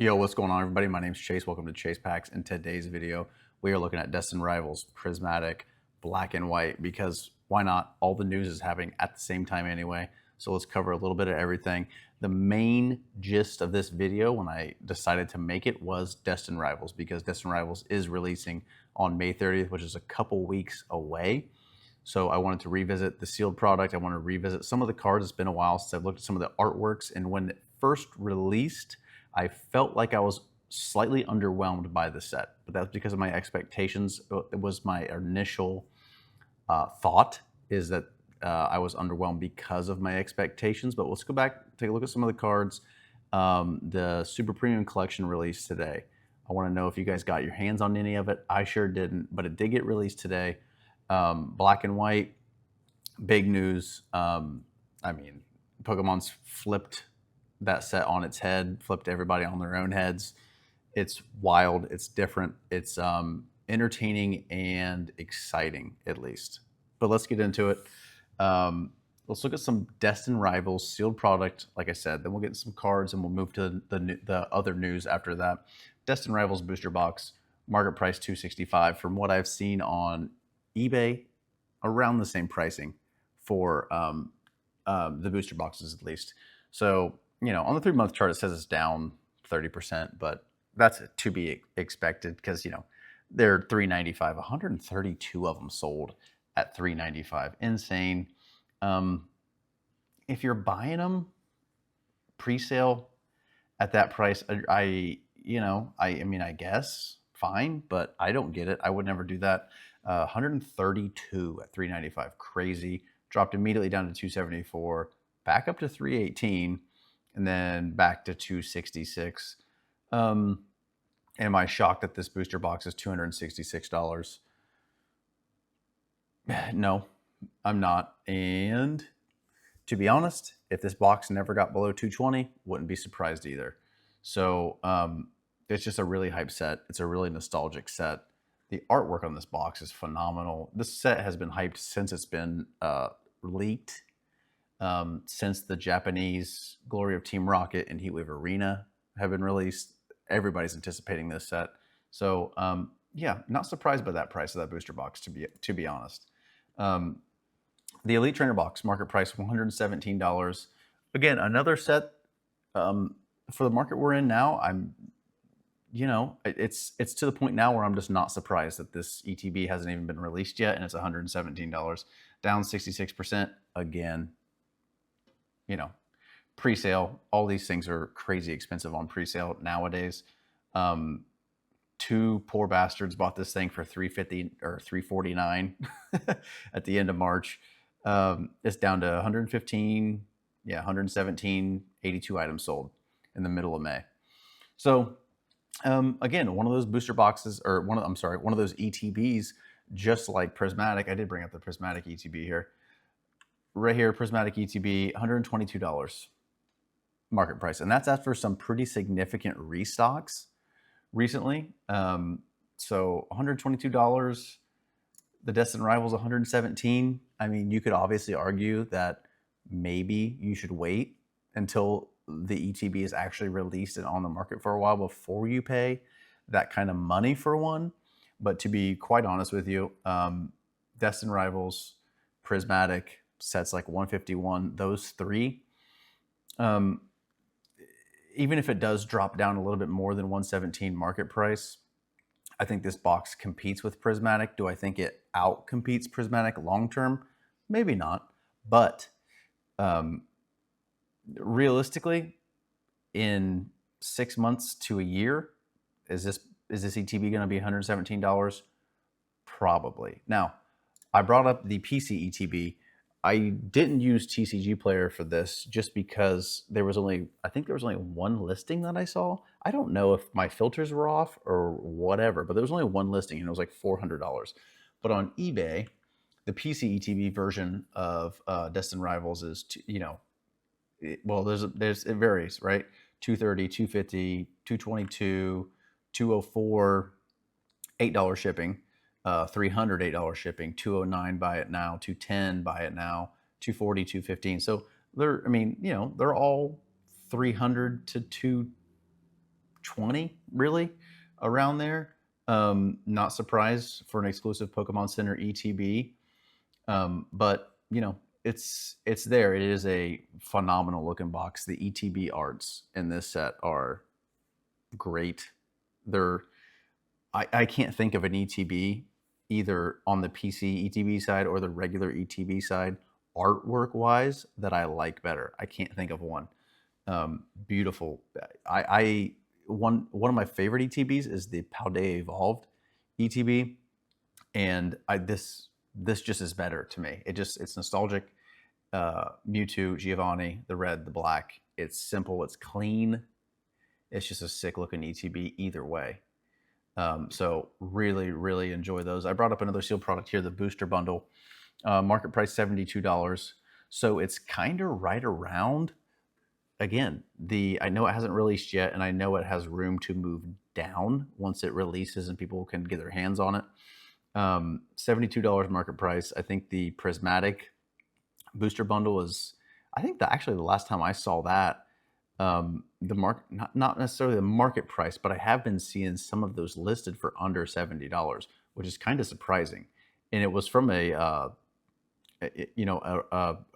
Yo, what's going on, everybody? My name's Chase. Welcome to Chase Packs. In today's video, we are looking at Destined Rivals, Prismatic, Black and White, because why not? All the news is happening at the same time anyway. So let's cover a little bit of everything. The main gist of this video, when I decided to make it, was Destined Rivals, because Destined Rivals is releasing on May 30th, which is a couple weeks away. So I wanted to revisit the sealed product. I want to revisit some of the cards. It's been a while since I've looked at some of the artworks, and when it first released, I felt like I was slightly underwhelmed by the set, but that's because of my expectations. It was my initial thought is that I was underwhelmed because of my expectations. But let's go back, take a look at some of the cards. The Super Premium Collection released today. I want to know if you guys got your hands on any of it. I sure didn't, but it did get released today. Black and White, big news. I mean, Pokemon's flipped that set on its head, flipped everybody on their own heads. It's wild, it's different, it's entertaining and exciting, at least. But let's get into it. Let's look at some Destined Rivals sealed product, like I said. Then we'll get some cards and we'll move to the other news after that. Destined Rivals booster box, market price $265. From what I've seen on eBay, around the same pricing for the booster boxes, at least. So, you know, on the 3-month chart, it says it's down 30%, but that's to be expected because, you know, they're $395. 132 of them sold at $395. Insane. If you're buying them pre-sale at that price, I mean, I guess fine, but I don't get it. I would never do that. 132 at $395. Crazy. Dropped immediately down to 274, back up to 318. And then back to 266. Am I shocked that this booster box is $266? No, I'm not. And to be honest, if this box never got below 220, wouldn't be surprised either. So it's just a really hype set. It's a really nostalgic set. The artwork on this box is phenomenal. This set has been hyped since it's been leaked. Since the Japanese Glory of Team Rocket and Heatwave Arena have been released, everybody's anticipating this set. So yeah, not surprised by that price of that booster box, to be honest. The Elite Trainer box, market price $117. Again, another set for the market we're in now. It's to the point now where I'm just not surprised that this ETB hasn't even been released yet, and it's $117, down 66% again. You know, pre-sale, all these things are crazy expensive on pre-sale nowadays. Two poor bastards bought this thing for $350 or $349 at the end of March. It's down to 115, 117, 82 items sold in the middle of May. So again, one of those booster boxes, or one of those ETBs, just like Prismatic. I did bring up the Prismatic ETB here. Right here, Prismatic ETB, $122 market price. And that's after some pretty significant restocks recently. So $122, the Destined Rivals $117. I mean, you could obviously argue that maybe you should wait until the ETB is actually released and on the market for a while before you pay that kind of money for one. But to be quite honest with you, Destined Rivals, Prismatic, sets like 151, those three, even if it does drop down a little bit more than 117 market price, I think this box competes with Prismatic. Do I think it out competes Prismatic long term? Maybe not, but realistically, in 6 months to a year, is this ETB going to be $117? Probably. Now, I brought up the PC ETB. I didn't use TCG Player for this just because I think there was only one listing that I saw. I don't know if my filters were off or whatever, but there was only one listing and it was like $400. But on eBay, the PC ETB version of Destined Rivals is, it varies, right? 230, 250, 222, 204, $8 shipping. $308 shipping, $209 buy it now, $210 buy it now, $240, $215. So they're all $300 to 20 really around there. Not surprised for an exclusive Pokemon Center ETB. But you know, it's there. It is a phenomenal looking box. The ETB arts in this set are great. They're I can't think of an ETB either on the PC ETB side or the regular ETB side artwork wise that I like better. I can't think of one. Beautiful. I one of my favorite ETBs is the Paldea Evolved ETB, and this just is better to me. It's nostalgic. Mewtwo, Giovanni, the red, the black. It's simple. It's clean. It's just a sick looking ETB either way. So really, really enjoy those. I brought up another sealed product here, the booster bundle. Market price $72. So it's kind of right around. Again, I know it hasn't released yet, and I know it has room to move down once it releases and people can get their hands on it. $72 market price. I think the Prismatic booster bundle is, I think actually the last time I saw that, the market, not necessarily the market price, but I have been seeing some of those listed for under $70, which is kind of surprising. And it was from a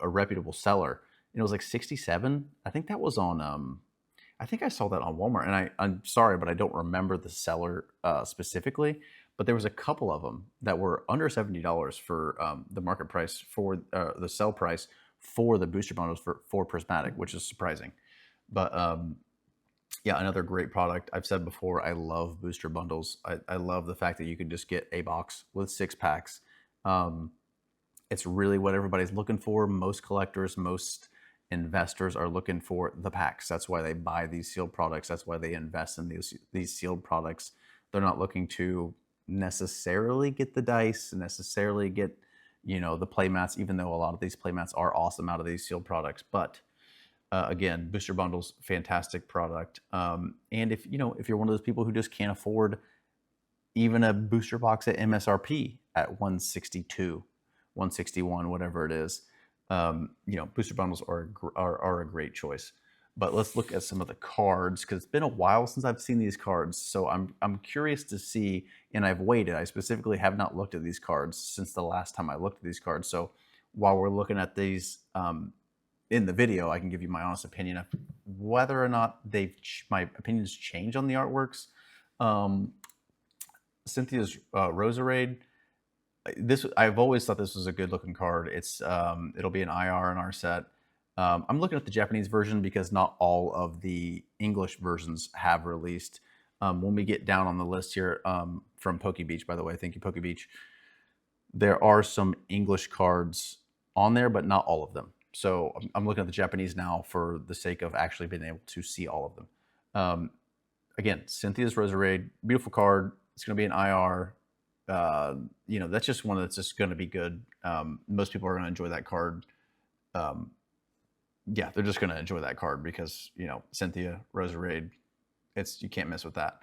reputable seller, and it was like 67. I think that was on, I think I saw that on Walmart, and I'm sorry, but I don't remember the seller specifically, but there was a couple of them that were under $70 for the market price for the sell price for the booster bundles for Prismatic, which is surprising. But yeah, another great product. I've said before, I love booster bundles. I love the fact that you can just get a box with 6 packs. It's really what everybody's looking for. Most collectors, most investors are looking for the packs. That's why they buy these sealed products. That's why they invest in these sealed products. They're not looking to necessarily get the dice, necessarily get, you know, the playmats, even though a lot of these playmats are awesome out of these sealed products. But again, booster bundles, fantastic product. And if you're one of those people who just can't afford even a booster box at MSRP at 162, 161, whatever it is, booster bundles are a great choice. But let's look at some of the cards, because it's been a while since I've seen these cards. So I'm curious to see, and I've waited. I specifically have not looked at these cards since the last time I looked at these cards. So while we're looking at these in the video, I can give you my honest opinion of whether or not my opinions change on the artworks. Cynthia's Roserade. I've always thought this was a good looking card. It'll be an IR in our set. I'm looking at the Japanese version because not all of the English versions have released. When we get down on the list here from Poke Beach, by the way, thank you, Poke Beach. There are some English cards on there, but not all of them. So I'm looking at the Japanese now for the sake of actually being able to see all of them. Again, Cynthia's Roserade, beautiful card. It's going to be an IR. That's just one that's just going to be good. Most people are going to enjoy that card. Yeah, they're just going to enjoy that card because, Cynthia, Roserade, you can't mess with that.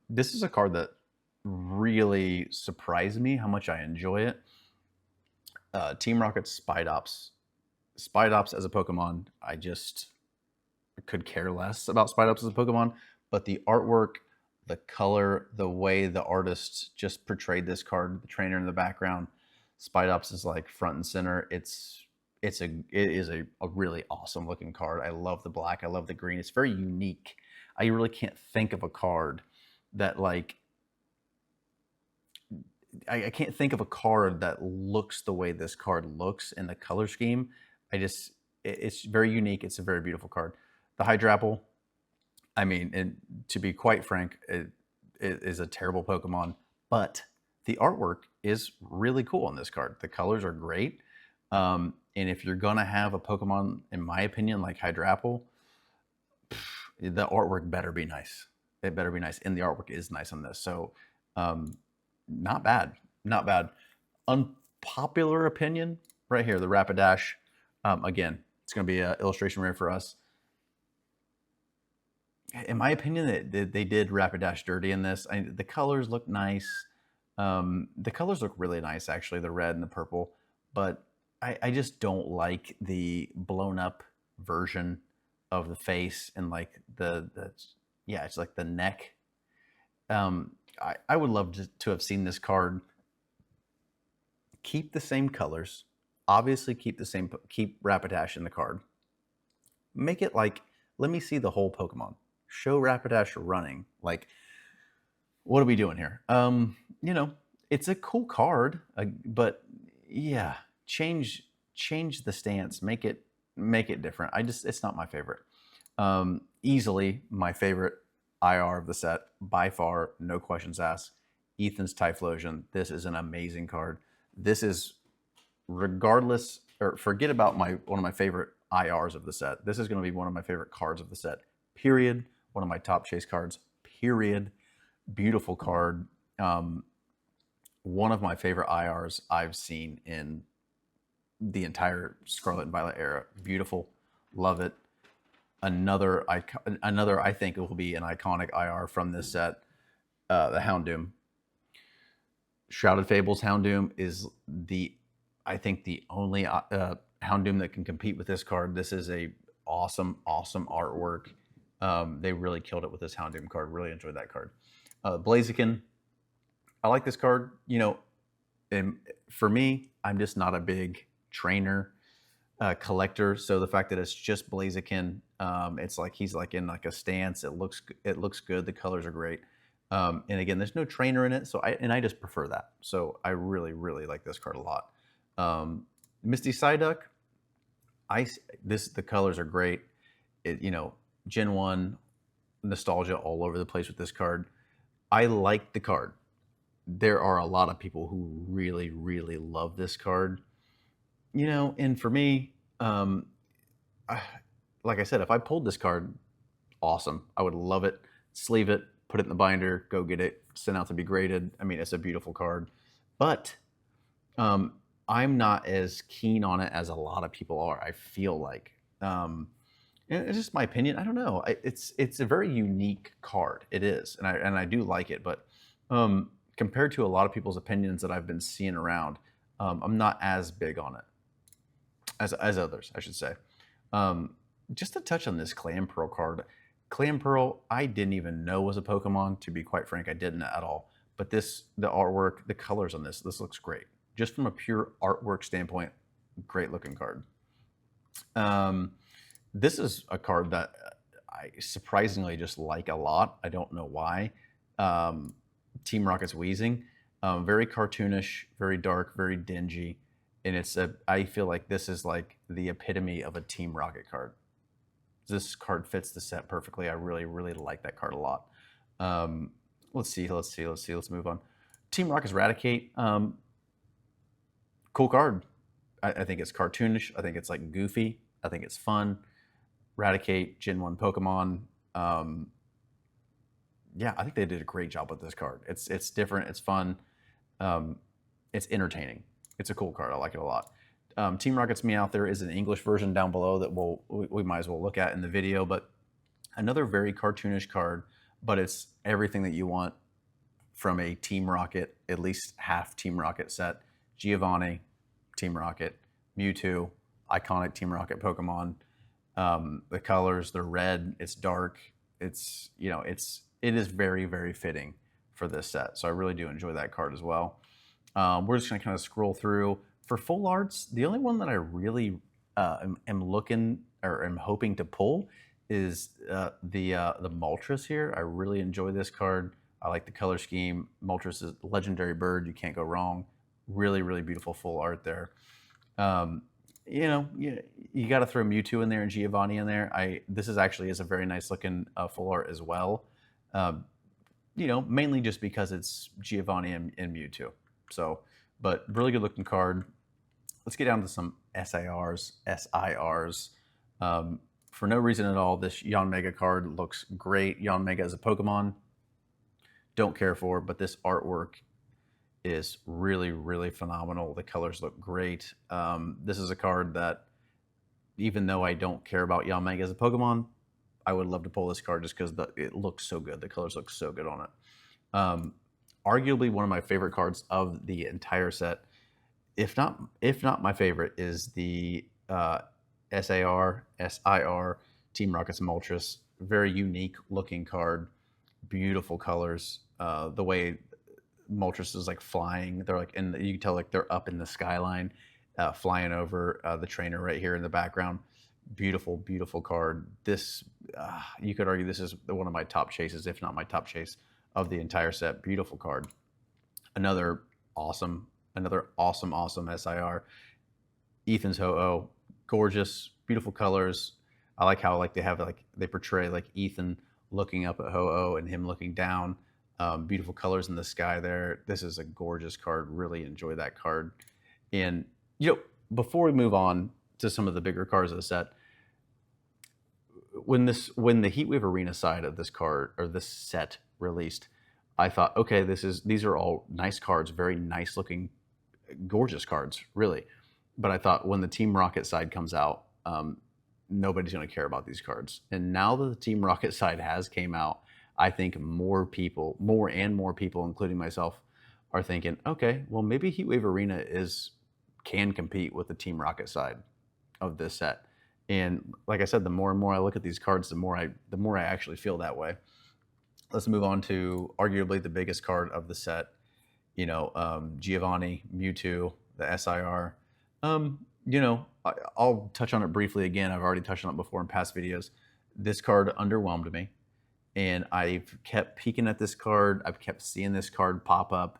This is a card that really surprised me how much I enjoy it. Team Rocket's Spidops. Spidops as a Pokemon, I just could care less about Spidops as a Pokemon, but the artwork, the color, the way the artist just portrayed this card, the trainer in the background, Spidops is like front and center. It is a really awesome looking card. I love the black. I love the green. It's very unique. I really can't think of a card that I can't think of a card that looks the way this card looks in the color scheme. It's very unique. It's a very beautiful card. The Hydrapple, I mean, and to be quite frank, it is a terrible Pokemon, but the artwork is really cool on this card. The colors are great. And if you're going to have a Pokemon, in my opinion, like Hydrapple, the artwork better be nice. It better be nice. And the artwork is nice on this. So not bad. Not bad. Unpopular opinion right here, the Rapidash. Again, it's going to be an illustration rare for us. In my opinion, they did Rapidash dirty in this. The colors look nice. The colors look really nice, actually, the red and the purple. But I just don't like the blown up version of the face and like the yeah, it's like the neck. I would love to have seen this card keep the same colors, obviously keep Rapidash in the card. Make it like, let me see the whole Pokemon. Show Rapidash running. Like, what are we doing here? You know, it's a cool card, but yeah, change the stance, make it different. It's not my favorite. Easily my favorite IR of the set by far, no questions asked. Ethan's Typhlosion. This is an amazing card. This is, regardless, or forget about one of my favorite IRs of the set. This is going to be one of my favorite cards of the set. Period. One of my top chase cards. Period. Beautiful card. One of my favorite IRs I've seen in the entire Scarlet and Violet era. Beautiful. Love it. Another I think it will be an iconic IR from this set. The Houndoom. Shrouded Fables Houndoom is I think the only Houndoom that can compete with this card. This is a awesome artwork. They really killed it with this Houndoom card. Really enjoyed that card. Blaziken. I like this card. You know, and for me, I'm just not a big trainer collector. So the fact that it's just Blaziken, it's like he's like in like a stance. It looks good. The colors are great. And again, there's no trainer in it, so I just prefer that. So I really like this card a lot. Misty Psyduck, the colors are great. You know, Gen 1 nostalgia all over the place with this card. I like the card. There are a lot of people who really love this card. You know, and for me, like I said, if I pulled this card, awesome. I would love it. Sleeve it, put it in the binder, go get it, sent out to be graded. I mean, it's a beautiful card, but I'm not as keen on it as a lot of people are. I feel like, it's just my opinion. I don't know. It's a very unique card. It is, and I do like it, but compared to a lot of people's opinions that I've been seeing around, I'm not as big on it as others, I should say. Just to touch on this Clamperl card. Clamperl, I didn't even know was a Pokemon. To be quite frank, I didn't at all. But the artwork, the colors on this looks great. Just from a pure artwork standpoint, great looking card. This is a card that I surprisingly just like a lot. I don't know why. Team Rocket's Wheezing. Very cartoonish, very dark, very dingy. And I feel like this is like the epitome of a Team Rocket card. This card fits the set perfectly. I really like that card a lot. Let's move on. Team Rocket's Raticate. Cool card. I think it's cartoonish. I think it's like goofy. I think it's fun. Raticate, Gen 1 Pokemon. Yeah, I think they did a great job with this card. It's different. It's fun. It's entertaining. It's a cool card. I like it a lot. Team Rocket's Meowth, there is an English version down below that we might as well look at in the video, but another very cartoonish card, but it's everything that you want from a Team Rocket, at least half Team Rocket set. Giovanni, Team Rocket, Mewtwo, iconic Team Rocket Pokemon. The colors, they're red, it's dark, it is very fitting for this set. So I really do enjoy that card as well. We're just gonna kind of scroll through. For full arts, the only one that I really am looking or am hoping to pull is the Moltres here. I really enjoy this card. I like the color scheme. Moltres is a legendary bird. You can't go wrong. Really beautiful full art there. You know, you got to throw Mewtwo in there and Giovanni in there. This is actually a very nice looking full art as well. You know, mainly just because it's Giovanni and Mewtwo. So, but really good looking card. Let's get down to some SIRs. For no reason at all, this Yanmega card looks great. Yanmega as a Pokemon, don't care for, but this artwork is really phenomenal. The colors look great. This is a card that, even though I don't care about Yanmega as a Pokemon, I would love to pull this card just because it looks so good. The colors look so good on it. Arguably one of my favorite cards of the entire set, if not my favorite, is the SIR Team Rocket's Moltres. very unique looking card, beautiful colors. The way Moltres is like flying, they're like you can tell like they're up in the skyline, flying over the trainer right here in the background. Beautiful, beautiful card. This, you could argue this is one of my top chases, if not my top chase of the entire set. Beautiful card. Another awesome SIR. Ethan's Ho-Oh, gorgeous, beautiful colors. I like how like they portray like Ethan looking up at Ho-Oh and him looking down. Beautiful colors in the sky there. This is a gorgeous card. Really enjoy that card. And before we move on to some of the bigger cards of the set, when the Heatwave Arena side of this card or this set released, I thought, okay, these are all nice cards, very nice looking, gorgeous cards, really. But I thought when the Team Rocket side comes out, nobody's going to care about these cards. And now that the Team Rocket side has came out, I think more people, including myself, are thinking, okay, well maybe Heatwave Arena can compete with the Team Rocket side of this set. And like I said, the more and more I look at these cards, the more I actually feel that way. Let's move on to arguably the biggest card of the set. Giovanni, Mewtwo, the SIR. I'll touch on it briefly again. I've already touched on it before in past videos. This card underwhelmed me, and I've kept peeking at this card. I've kept seeing this card pop up,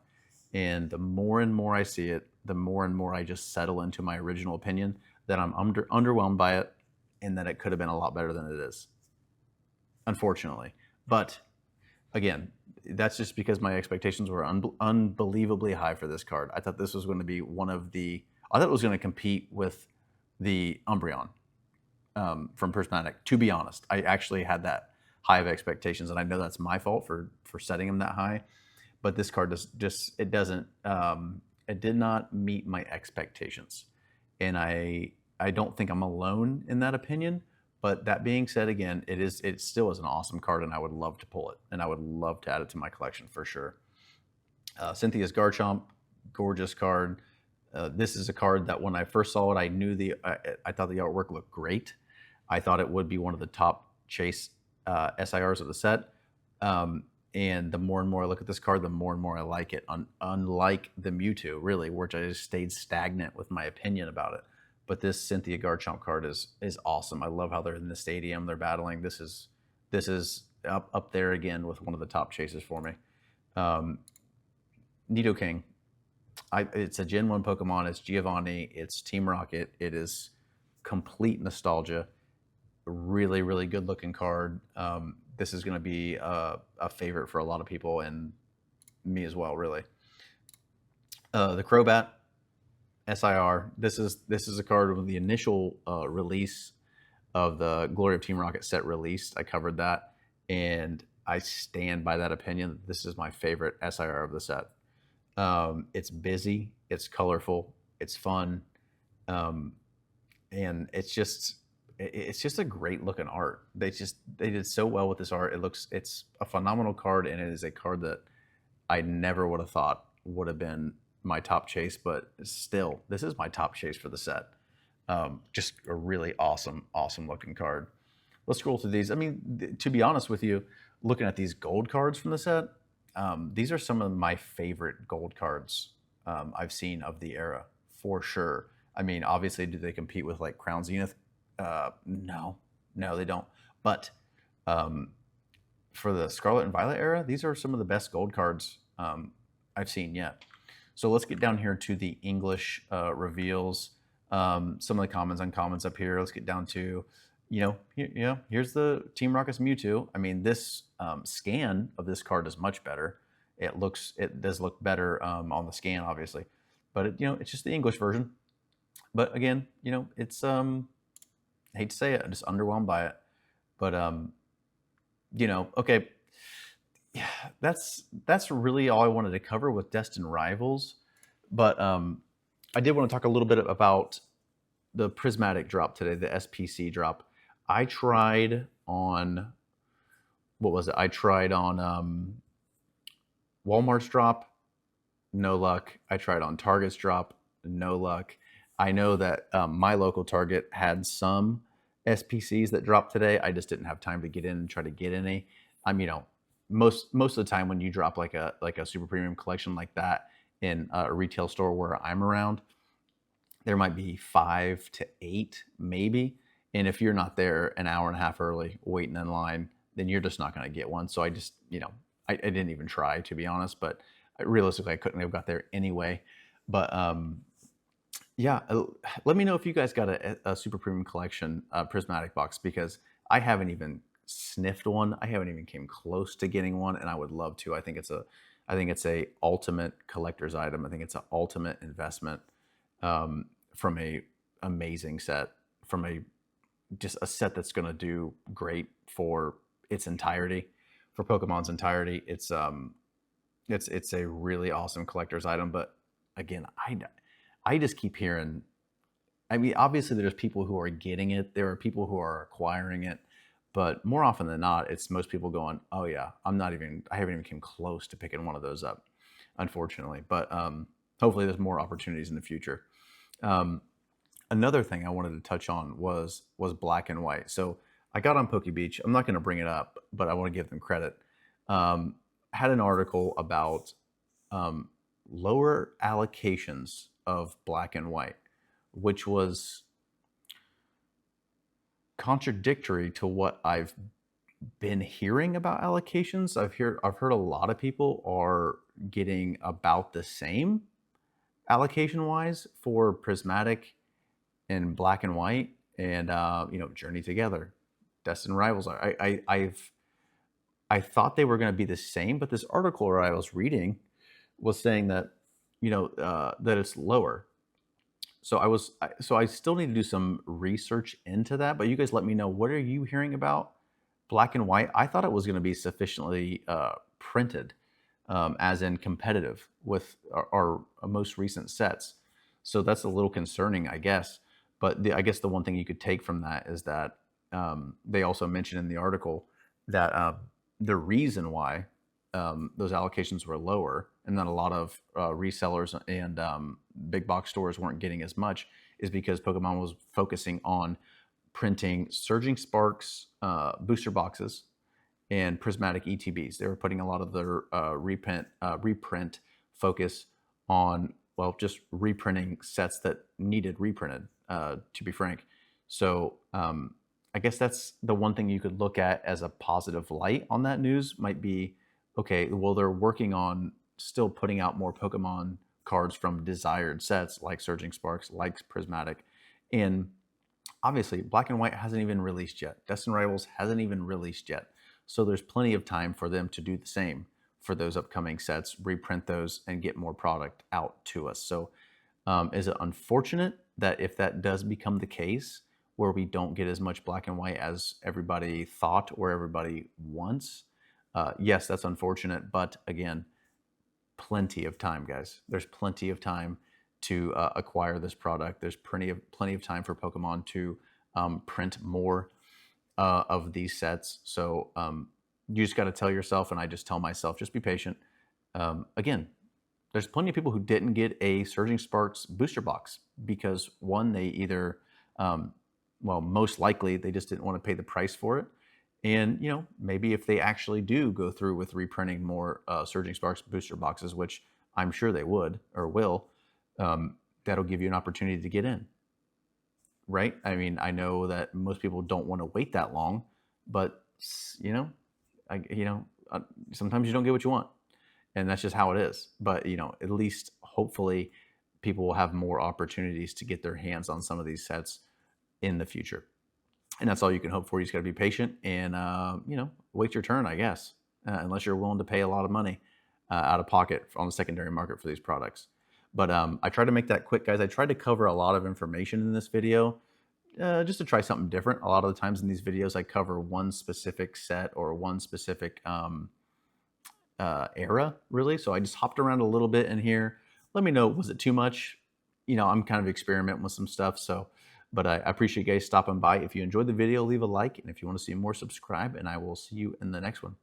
and the more and more I see it, the more and more I just settle into my original opinion that I'm underwhelmed by it, and that it could have been a lot better than it is, unfortunately. But again, that's just because my expectations were unbelievably high for this card. I thought this was going to be I thought it was going to compete with the Umbreon from Prismatic. To be honest, I actually had that high of expectations, and I know that's my fault for setting them that high. But this card it did not meet my expectations, and I don't think I'm alone in that opinion. But that being said, again, it still is an awesome card, and I would love to pull it, and I would love to add it to my collection for sure. Cynthia's Garchomp, gorgeous card. This is a card that when I first saw it, I thought the artwork looked great. I thought it would be one of the top chase SIRs of the set. And the more and more I look at this card, the more and more I like it. Unlike the Mewtwo, really, which I just stayed stagnant with my opinion about it. But this Cynthia Garchomp card is awesome. I love how they're in the stadium, they're battling. This is up there again with one of the top chases for me. Nidoking. It's a Gen 1 Pokemon. It's Giovanni. It's Team Rocket. It is complete nostalgia. Really, really good looking card. This is going to be a favorite for a lot of people, and me as well, really. The Crobat SIR. This is a card when the initial release of the Glory of Team Rocket set released. I covered that, and I stand by that opinion. This is my favorite SIR of the set. It's busy, it's colorful, it's fun, and it's just a great looking art. They did so well with this art. It's a phenomenal card, and it is a card that I never would have thought would have been my top chase, but still, this is my top chase for the set. Just a really awesome looking card. Let's scroll through these. I mean, to be honest with you, looking at these gold cards from the set, these are some of my favorite gold cards I've seen of the era, for sure. I mean, obviously, do they compete with like Crown Zenith? No, they don't. But for the Scarlet and Violet era, these are some of the best gold cards I've seen yet. So let's get down here to the English reveals. Some of the commons, uncommons up here. Let's get down to, here's the Team Rocket's Mewtwo. I mean, this scan of this card is much better. It does look better on the scan, obviously, but it's just the English version. But again, it's I hate to say it, I'm just underwhelmed by it. But okay, yeah, that's really all I wanted to cover with Destined Rivals. But I did want to talk a little bit about the Prismatic drop today, the SPC drop. I tried on, what was it? I tried on Walmart's drop, no luck. I tried on Target's drop, no luck. I know that my local Target had some, SPCs that dropped today. I just didn't have time to get in and try to get any. Most of the time when you drop like a super premium collection like that in a retail store where I'm around, there might be 5 to 8 maybe. And if you're not there an hour and a half early waiting in line, then you're just not going to get one. So I just, I didn't even try, to be honest, but realistically, I couldn't have got there anyway. But yeah, let me know if you guys got a super premium collection prismatic box, because I haven't even sniffed one. I haven't even came close to getting one, and I would love to. I think it's a ultimate collector's item. I think it's an ultimate investment from a amazing set, from just a set that's going to do great for its entirety, for Pokemon's entirety. It's a really awesome collector's item. But again, I just keep hearing, I mean, obviously there's people who are getting it. There are people who are acquiring it, but more often than not, it's most people going, oh yeah, I haven't even came close to picking one of those up, unfortunately. But hopefully there's more opportunities in the future. Another thing I wanted to touch on was black and white. So I got on PokeBeach. I'm not going to bring it up, but I want to give them credit. Had an article about lower allocations of black and white, which was contradictory to what I've been hearing about allocations. I've heard a lot of people are getting about the same allocation wise for prismatic and black and white, and Journey Together, Destined Rivals. I thought they were going to be the same, but this article I was reading was saying that that it's lower. So I still need to do some research into that. But you guys let me know, what are you hearing about black and white? I thought it was going to be sufficiently printed, as in competitive with our most recent sets. So that's a little concerning, I guess. But I guess the one thing you could take from that is that they also mentioned in the article that the reason why those allocations were lower, and that a lot of resellers and big box stores weren't getting as much, is because Pokemon was focusing on printing Surging Sparks booster boxes and Prismatic ETBs. They were putting a lot of their reprint focus on, well, just reprinting sets that needed reprinted, to be frank. So I guess that's the one thing you could look at as a positive light on that news, might be, okay, well, they're working on still putting out more Pokemon cards from desired sets like Surging Sparks, like Prismatic. And obviously, Black and White hasn't even released yet. Destined Rivals hasn't even released yet. So there's plenty of time for them to do the same for those upcoming sets, reprint those, and get more product out to us. So is it unfortunate that if that does become the case, where we don't get as much Black and White as everybody thought or everybody wants? Yes, that's unfortunate, but again, plenty of time, guys. There's plenty of time to acquire this product. There's plenty of time for Pokemon to print more of these sets. So you just got to tell yourself, and I just tell myself, just be patient. Again, there's plenty of people who didn't get a Surging Sparks booster box because, one, they either, well, most likely they just didn't want to pay the price for it. And, maybe if they actually do go through with reprinting more Surging Sparks booster boxes, which I'm sure they would or will, that'll give you an opportunity to get in, right? I mean, I know that most people don't want to wait that long, but, sometimes you don't get what you want. And that's just how it is. But, at least hopefully people will have more opportunities to get their hands on some of these sets in the future. And that's all you can hope for. You just got to be patient and, wait your turn, I guess, unless you're willing to pay a lot of money out of pocket on the secondary market for these products. But I tried to make that quick, guys. I tried to cover a lot of information in this video just to try something different. A lot of the times in these videos, I cover one specific set or one specific era, really. So I just hopped around a little bit in here. Let me know, was it too much? I'm kind of experimenting with some stuff. So, but I appreciate you guys stopping by. If you enjoyed the video, leave a like. And if you want to see more, subscribe. And I will see you in the next one.